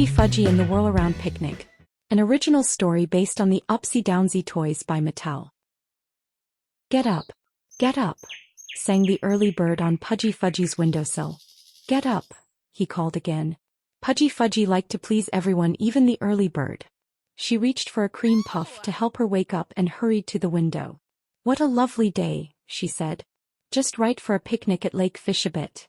Pudgy Fudgy and the Whirl-around Picnic, an original story based on the Upsy Downsy Toys by Mattel. Get up, sang the early bird on Pudgy Fudgy's windowsill. Get up, he called again. Pudgy Fudgy liked to please everyone, even the early bird. She reached for a cream puff to help her wake up and hurried to the window. What a lovely day, she said. Just right for a picnic at Lake Fishabit.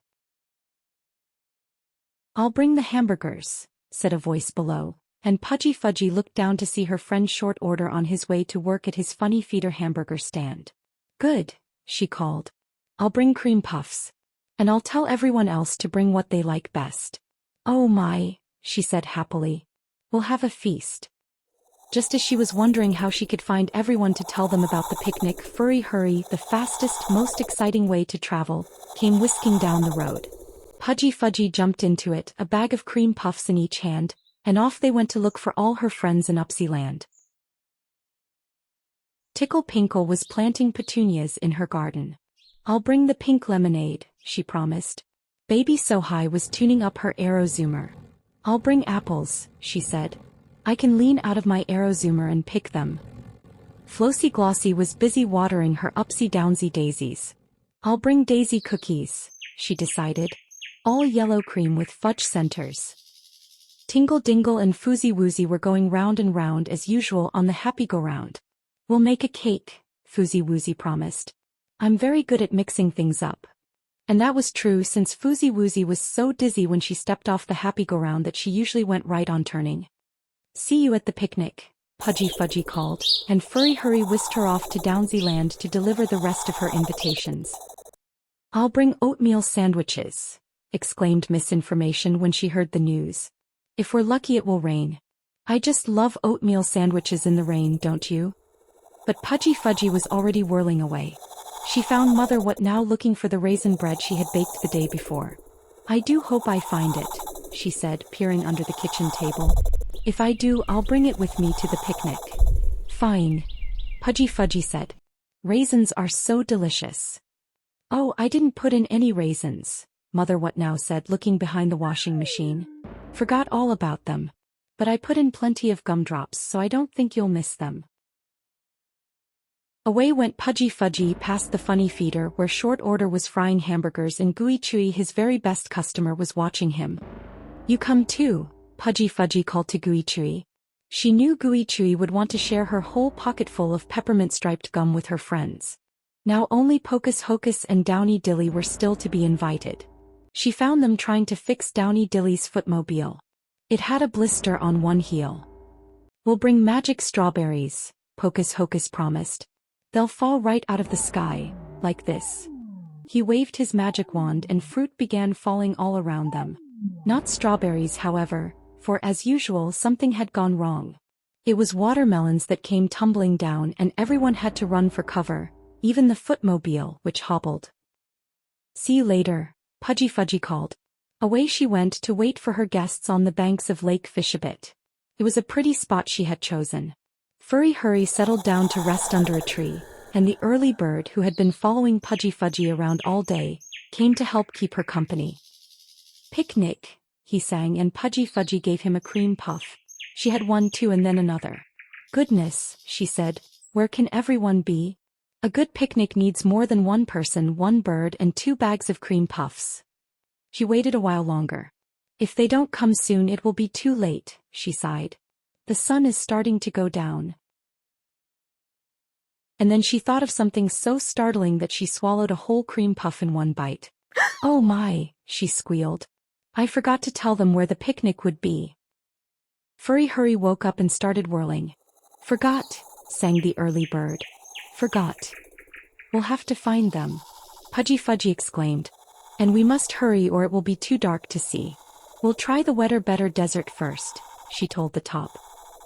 I'll bring the hamburgers, said a voice below, and Pudgy Fudgy looked down to see her friend Short Order on his way to work at his funny feeder hamburger stand. Good, she called. I'll bring cream puffs. And I'll tell everyone else to bring what they like best. Oh my, she said happily. We'll have a feast. Just as she was wondering how she could find everyone to tell them about the picnic, Furry Hurry, the fastest, most exciting way to travel, came whisking down the road. Pudgy Fudgy jumped into it, a bag of cream puffs in each hand, and off they went to look for all her friends in Upsy Land. Tickle Pinkle was planting petunias in her garden. I'll bring the pink lemonade, she promised. Baby So High was tuning up her aero zoomer. I'll bring apples, she said. I can lean out of my aero zoomer and pick them. Flossy Glossy was busy watering her Upsy Downsy daisies. I'll bring daisy cookies, she decided. All yellow cream with fudge centers. Tingle Dingle and Foozy Woozy were going round and round as usual on the happy-go-round. We'll make a cake, Foozy Woozy promised. I'm very good at mixing things up. And that was true, since Foozy Woozy was so dizzy when she stepped off the happy-go-round that she usually went right on turning. See you at the picnic, Pudgy Fudgy called, and Furry Hurry whisked her off to Downsy Land to deliver the rest of her invitations. I'll bring oatmeal sandwiches, exclaimed Miss Information when she heard the news. If we're lucky it will rain. I just love oatmeal sandwiches in the rain, don't you? But Pudgy Fudgy was already whirling away. She found Mother What Now looking for the raisin bread she had baked the day before. I do hope I find it, she said, peering under the kitchen table. If I do, I'll bring it with me to the picnic. Fine, Pudgy Fudgy said. Raisins are so delicious. Oh, I didn't put in any raisins, Mother What Now said, looking behind the washing machine. Forgot all about them. But I put in plenty of gumdrops, so I don't think you'll miss them. Away went Pudgy Fudgy past the funny feeder where Short Order was frying hamburgers and Gooey Chewy, his very best customer, was watching him. You come too, Pudgy Fudgy called to Gooey Chewy. She knew Gooey Chewy would want to share her whole pocketful of peppermint-striped gum with her friends. Now only Pocus Hocus and Downy Dilly were still to be invited. She found them trying to fix Downy Dilly's footmobile. It had a blister on one heel. We'll bring magic strawberries, Pocus Hocus promised. They'll fall right out of the sky, like this. He waved his magic wand and fruit began falling all around them. Not strawberries, however, for as usual something had gone wrong. It was watermelons that came tumbling down and everyone had to run for cover, even the footmobile, which hobbled. See you later, Pudgy Fudgy called. Away she went to wait for her guests on the banks of Lake Fishabit. It was a pretty spot she had chosen. Furry Hurry settled down to rest under a tree, and the early bird, who had been following Pudgy Fudgy around all day, came to help keep her company. Picnic, he sang, and Pudgy Fudgy gave him a cream puff. She had one too and then another. Goodness, she said, where can everyone be? A good picnic needs more than one person, one bird, and 2 bags of cream puffs. She waited a while longer. If they don't come soon it will be too late, she sighed. The sun is starting to go down. And then she thought of something so startling that she swallowed a whole cream puff in one bite. Oh my, she squealed. I forgot to tell them where the picnic would be. Furry Hurry woke up and started whirling. Forgot, sang the early bird. Forgot. We'll have to find them, Pudgy Fudgy exclaimed. And we must hurry or it will be too dark to see. We'll try the wetter better desert first, she told the top.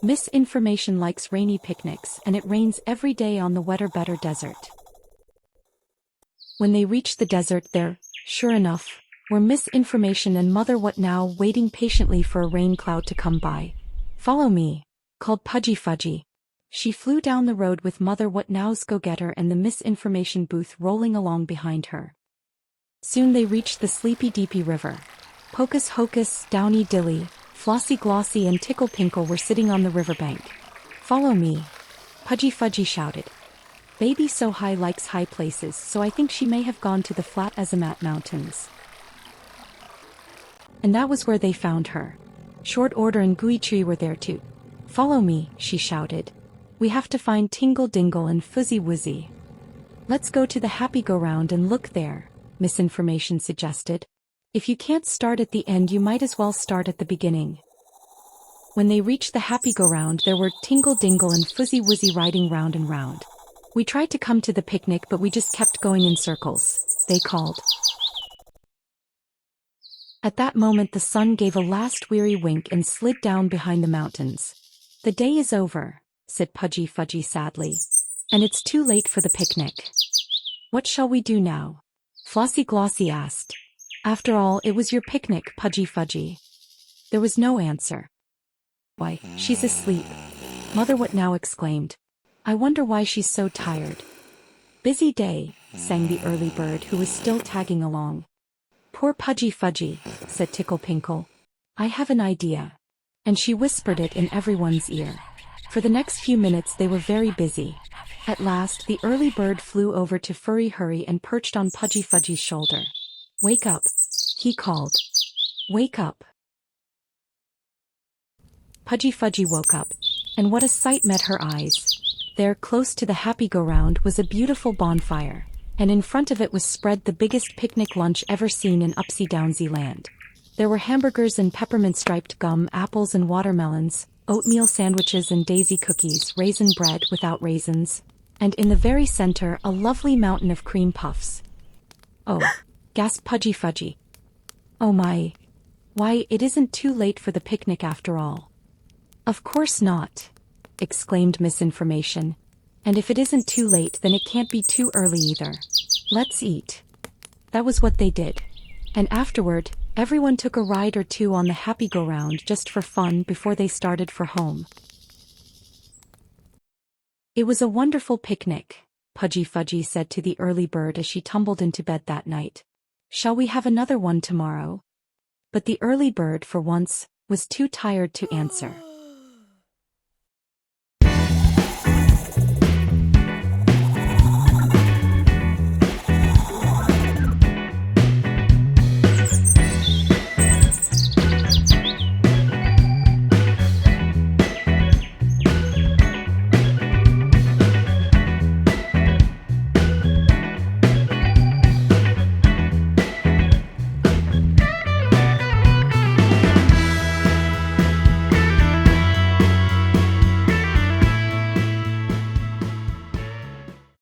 Miss Information likes rainy picnics and it rains every day on the wetter better desert. When they reached the desert there, sure enough, were Miss Information and Mother What Now waiting patiently for a rain cloud to come by. Follow me, called Pudgy Fudgy. She flew down the road with Mother What Now's go-getter and the Miss Information booth rolling along behind her. Soon they reached the Sleepy Deepy River. Pocus Hocus, Downy Dilly, Flossie Glossy and Tickle Pinkle were sitting on the riverbank. "Follow me," Pudgy Fudgy shouted. "Baby So High likes high places, so I think she may have gone to the flat Azamat Mountains." And that was where they found her. Short Order and Gooey Tree were there too. "Follow me," she shouted. "We have to find Tingle Dingle and Fuzzy Wuzzy." "Let's go to the happy-go-round and look there," Misinformation suggested. "If you can't start at the end, you might as well start at the beginning." When they reached the happy-go-round, there were Tingle Dingle and Fuzzy Wuzzy riding round and round. "We tried to come to the picnic, but we just kept going in circles," they called. At that moment, the sun gave a last weary wink and slid down behind the mountains. "The day is over," said Pudgy Fudgy sadly. "And it's too late for the picnic." "What shall we do now?" Flossie Glossy asked. "After all, it was your picnic, Pudgy Fudgy." There was no answer. "Why, she's asleep," Mother What Now exclaimed. "I wonder why she's so tired." "Busy day," sang the early bird who was still tagging along. "Poor Pudgy Fudgy," said Tickle Pinkle. "I have an idea." And she whispered it in everyone's ear. For the next few minutes they were very busy. At last, the early bird flew over to Furry Hurry and perched on Pudgy Fudgy's shoulder. "Wake up," he called. "Wake up." Pudgy Fudgy woke up, and what a sight met her eyes. There, close to the happy-go-round, was a beautiful bonfire, and in front of it was spread the biggest picnic lunch ever seen in Upsy Downsy Land. There were hamburgers and peppermint-striped gum, apples and watermelons, oatmeal sandwiches and daisy cookies, raisin bread without raisins, and in the very center a lovely mountain of cream puffs. "Oh," gasped Pudgy Fudgy. "Oh my! Why, it isn't too late for the picnic after all." "Of course not," exclaimed Misinformation. "And if it isn't too late, then it can't be too early either. Let's eat." That was what they did. And afterward, everyone took a ride or two on the happy-go-round just for fun before they started for home. "It was a wonderful picnic," Pudgy Fudgy said to the early bird as she tumbled into bed that night. "Shall we have another one tomorrow?" But the early bird, for once, was too tired to answer.